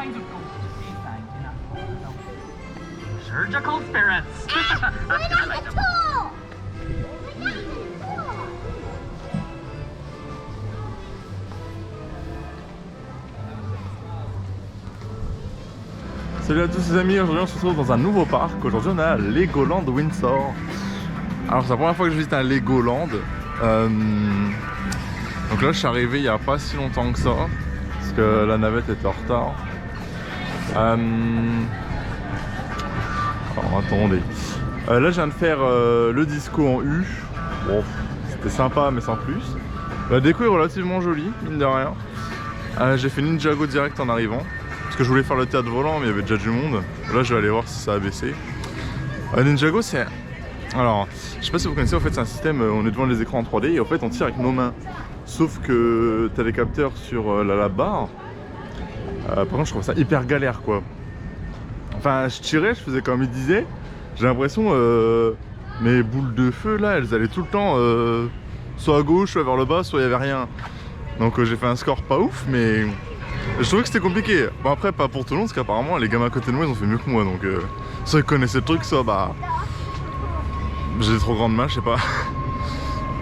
kinds of ghosts to see things, you know. Surgical spirits. That's good, I like them. Salut à tous les amis, aujourd'hui on se retrouve dans un nouveau parc. Aujourd'hui on est à Legoland Windsor. Alors c'est la première fois que je visite un Legoland. Donc là je suis arrivé il n'y a pas si longtemps que ça, parce que la navette était en retard. Alors attendez. Là je viens de faire le disco en U. Bon, c'était sympa mais sans plus. La déco est relativement jolie, mine de rien. J'ai fait Ninjago direct en arrivant. Parce que je voulais faire le théâtre volant mais il y avait déjà du monde. Là je vais aller voir si ça a baissé. Ninjago c'est... Alors je sais pas si vous connaissez, en fait c'est un système, on est devant les écrans en 3D et en fait on tire avec nos mains. Sauf que t'as des capteurs sur la barre. Par contre je trouve ça hyper galère quoi. Enfin je tirais, je faisais comme il disait. J'ai l'impression mes boules de feu là elles allaient tout le temps soit à gauche, soit vers le bas, soit il n'y avait rien. Donc j'ai fait un score pas ouf mais... Je trouvais que c'était compliqué. Bon après pas pour tout le monde parce qu'apparemment les gamins à côté de moi ils ont fait mieux que moi donc soit ils connaissaient le truc soit bah j'ai des trop grandes mains je sais pas.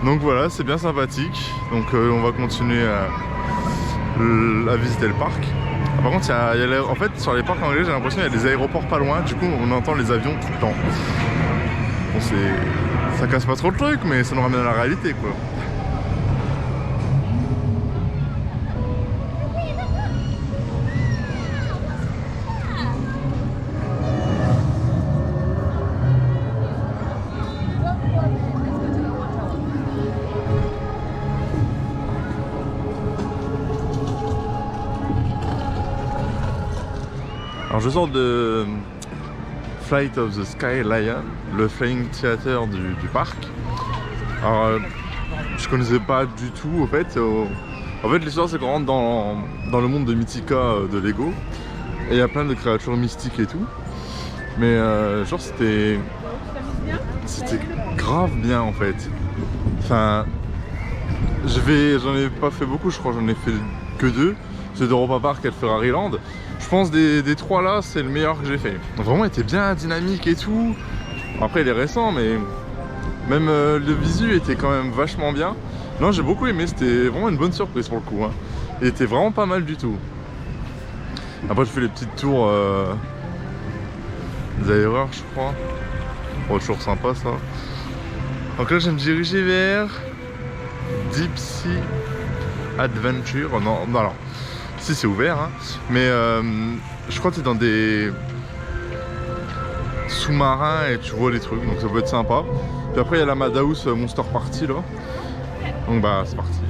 Donc voilà c'est bien sympathique. Donc on va continuer à visiter le parc. Par contre en fait sur les parcs anglais j'ai l'impression qu'il y a des aéroports pas loin. Du coup on entend les avions tout le temps. Bon ça casse pas trop le truc mais ça nous ramène à la réalité quoi. Alors je sors de Flight of the Sky Lion, le Flying Theater du parc. Alors je connaissais pas du tout en fait. En fait l'histoire c'est qu'on rentre dans le monde de Mythica de Lego. Et il y a plein de créatures mystiques et tout. Mais genre c'était grave bien en fait. Enfin j'en ai pas fait beaucoup, je crois j'en ai fait que 2. C'est d'Europa Park et de Ferrari Land. Je pense des 3 là c'est le meilleur que j'ai fait. Donc, vraiment il était bien dynamique et tout. Après il est récent mais même le visu était quand même vachement bien. Non j'ai beaucoup aimé, c'était vraiment une bonne surprise pour le coup hein. Il était vraiment pas mal du tout. Après je fais les petites tours des aéreurs je crois. Bon, toujours sympa ça. Donc là je vais me diriger vers Deep Sea Adventure. Non alors si c'est ouvert hein. Mais je crois que c'est dans des sous-marins et tu vois les trucs donc ça peut être sympa. Puis après il y a la Madhouse Monster Party là. Donc bah c'est parti.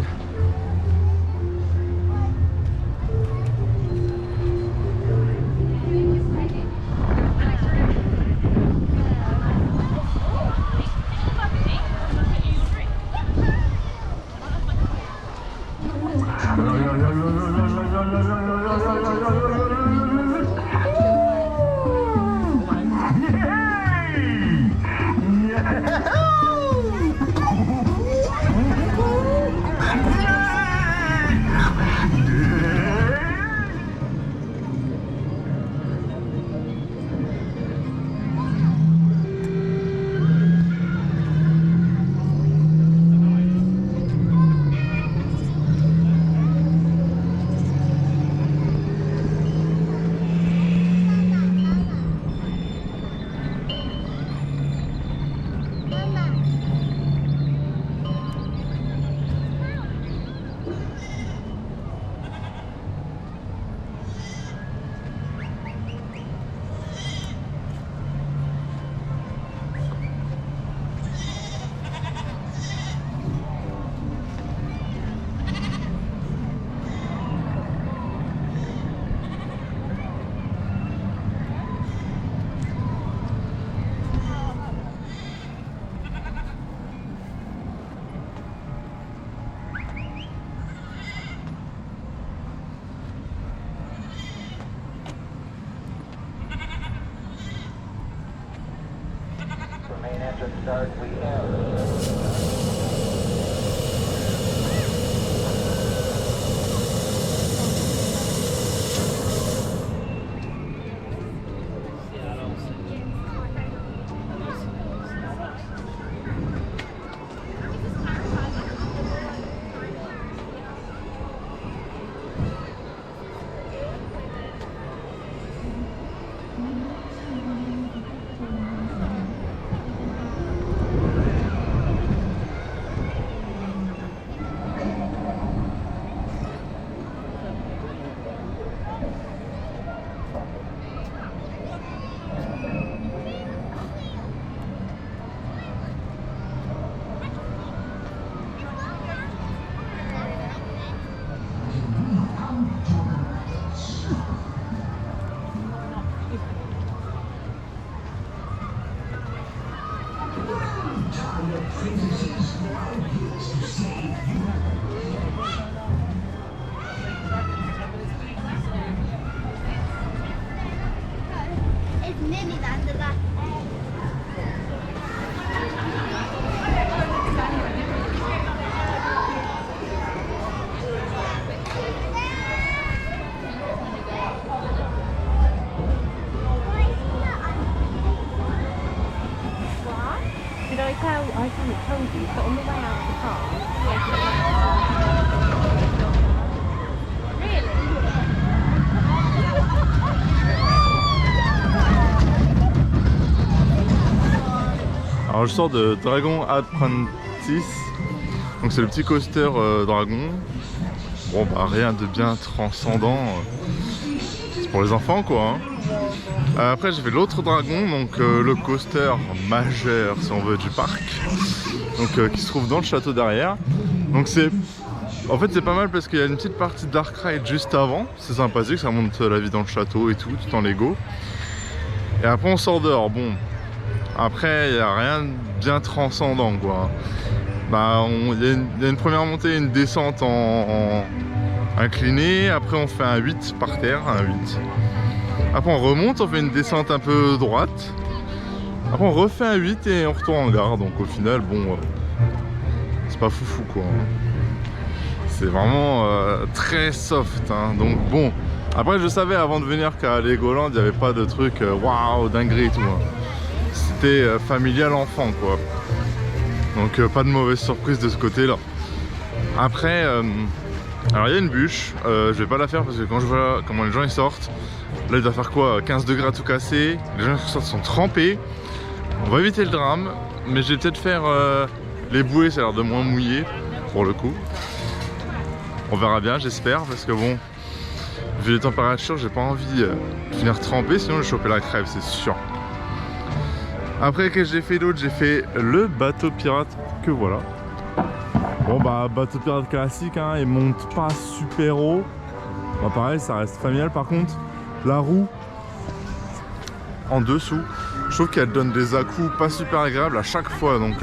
start we have. It's Mimi under that. Did I tell? I kind of told you, but on the way out of the car. Alors je sors de Dragon Apprentice, donc c'est le petit coaster dragon. Bon bah rien de bien transcendant, c'est pour les enfants quoi. Après j'ai fait l'autre dragon, donc le coaster majeur si on veut du parc, donc qui se trouve dans le château derrière. Donc en fait c'est pas mal parce qu'il y a une petite partie de Dark Ride juste avant, c'est sympathique, ça monte la vie dans le château et tout en Lego. Et après on sort dehors, bon. Après, il n'y a rien de bien transcendant quoi. Bah, il y a une première montée et une descente en inclinée. Après, on fait un 8 par terre, un 8. Après, on remonte, on fait une descente un peu droite. Après, on refait un 8 et on retourne en gare. Donc, au final, bon, c'est pas foufou quoi. C'est vraiment très soft. Hein. Donc, bon. Après, je savais avant de venir qu'à Legoland, il n'y avait pas de truc waouh, dinguerie et tout. Hein. C'était familial enfant quoi, donc pas de mauvaise surprise de ce côté là. Après alors il y a une bûche, je vais pas la faire parce que quand je vois comment les gens ils sortent, là il doit faire quoi, 15 degrés à tout casser, les gens qui sortent sont trempés. On va éviter le drame, mais je vais peut-être faire les bouées, ça a l'air de moins mouillé pour le coup. On verra bien, j'espère, parce que bon, vu les températures, j'ai pas envie de finir trempé, sinon je vais choper la crève, c'est sûr. Après, qu'est-ce que j'ai fait d'autre? J'ai fait le bateau pirate, que voilà. Bon bah, bateau pirate classique, hein, il monte pas super haut. Bah pareil, ça reste familial. Par contre, la roue en dessous, je trouve qu'elle donne des à-coups pas super agréables à chaque fois. Donc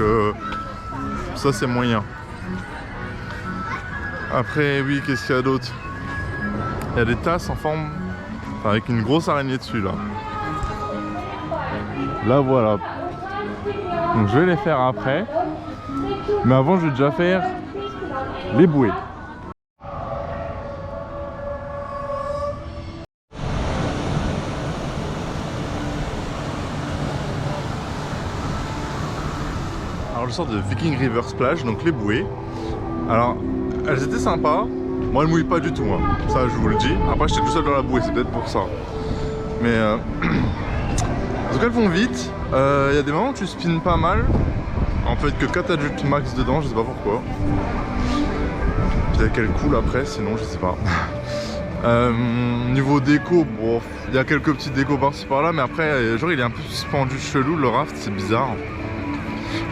ça c'est moyen. Après, oui, qu'est-ce qu'il y a d'autre? Il y a des tasses en forme, enfin, avec une grosse araignée dessus là. Là voilà. Donc je vais les faire après. Mais avant je vais déjà faire les bouées. Alors je sors de Viking River Splash, donc les bouées. Alors elles étaient sympas. Moi elles mouillent pas du tout, hein. Ça je vous le dis. Après j'étais tout seul dans la bouée, c'est peut-être pour ça. Mais en tout cas elles vont vite, il y a des moments où tu spins pas mal. En fait que 4 adultes max dedans, je sais pas pourquoi. Peut-être qu'elle coule après, sinon je sais pas. Niveau déco, bon, il y a quelques petites décos par-ci par-là, mais après genre il est un peu suspendu chelou, le raft c'est bizarre.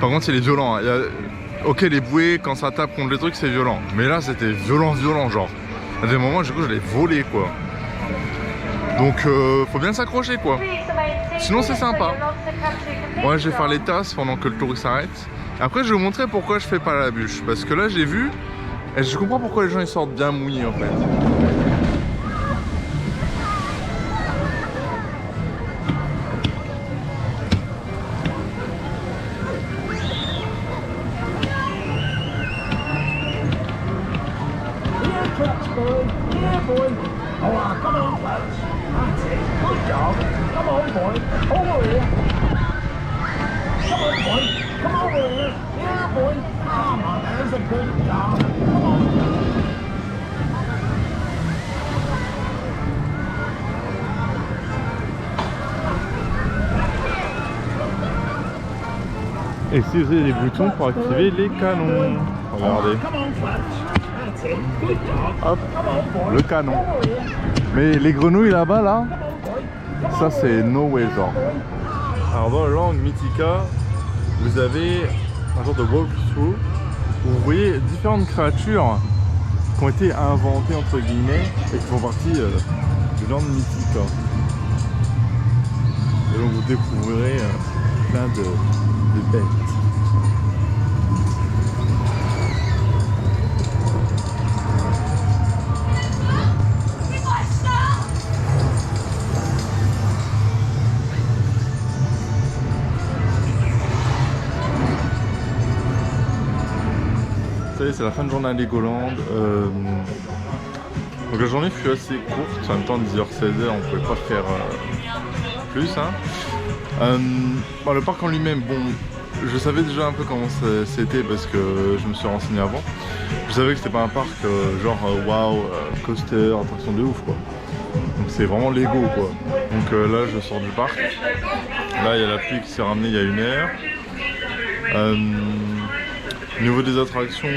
Par contre il est violent, il y a... Ok les bouées quand ça tape contre les trucs c'est violent, mais là c'était violent genre. Il y a des moments du coup je l'ai volé quoi. Donc faut bien s'accrocher quoi. Sinon c'est sympa. Moi je vais faire les tasses pendant que le tour s'arrête. Après je vais vous montrer pourquoi je fais pas la bûche. Parce que là j'ai vu et je comprends pourquoi les gens ils sortent bien mouillés en fait. Yeah, boy. Oh, come on, folks. That's it. Good dog. Come on, boy. Over here. Come on, boy. Come over here. Yeah, boy. Come on, there's a good dog. Come on. Et si vous avez les boutons pour activer les canons. Regardez. Come on, folks. That's it. Good dog. Hop, Come on, boy. le canon. Over here. Mais les grenouilles là-bas là, Come on, boy. ça c'est no way genre. Alors dans la langue Mythica, vous avez un genre de walkthrough où vous voyez différentes créatures qui ont été inventées entre guillemets et qui font partie du land Mythica. Et donc vous découvrirez plein de bêtes. ça y est, c'est la fin de journée à Legoland. Donc la journée fut assez courte, en même temps 10h-16h, on pouvait pas faire plus. Hein. Bon, le parc en lui-même, bon, je savais déjà un peu comment c'était parce que je me suis renseigné avant. Je savais que c'était pas un parc genre waouh, coaster, attraction de ouf quoi. Donc c'est vraiment Lego quoi. Donc là je sors du parc. Là il y a la pluie qui s'est ramenée il y a 1 heure. Au niveau des attractions,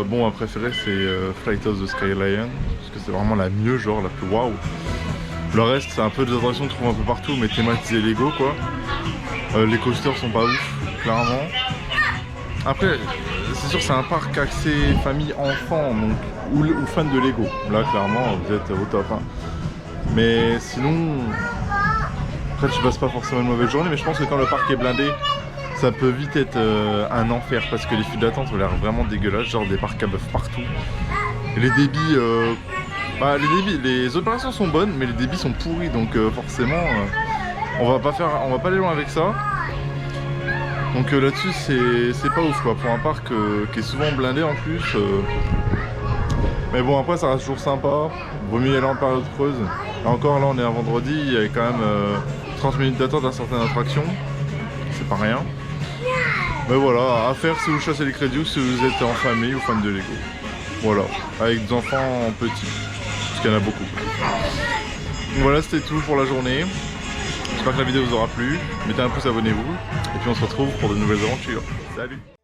bon ma préférée c'est Flight of the Sky Lion. Parce que c'est vraiment la mieux, genre la plus waouh. Le reste c'est un peu des attractions que tu trouves un peu partout mais thématisées Lego quoi. Les coasters sont pas ouf, clairement. Après, c'est sûr c'est un parc axé famille enfant donc, ou fan de Lego. Là clairement vous êtes au top. Hein. Mais sinon, après tu passes pas forcément une mauvaise journée, mais je pense que quand le parc est blindé, ça peut vite être un enfer parce que les files d'attente ont l'air vraiment dégueulasses, genre des parcs à bœuf partout. Et les débits, les opérations sont bonnes, mais les débits sont pourris donc forcément on va pas aller loin avec ça. Donc là-dessus c'est pas ouf quoi, pour un parc qui est souvent blindé en plus. Mais bon après ça reste toujours sympa, vaut mieux y aller en période creuse. Et encore là on est un vendredi, il y a quand même 30 minutes d'attente à certaines attractions, c'est pas rien. Mais voilà, à faire si vous chassez les crédits ou si vous êtes en famille ou fan de Lego. Voilà, avec des enfants petits, parce qu'il y en a beaucoup. Donc voilà, c'était tout pour la journée. J'espère que la vidéo vous aura plu. Mettez un pouce, abonnez-vous. Et puis on se retrouve pour de nouvelles aventures. Salut!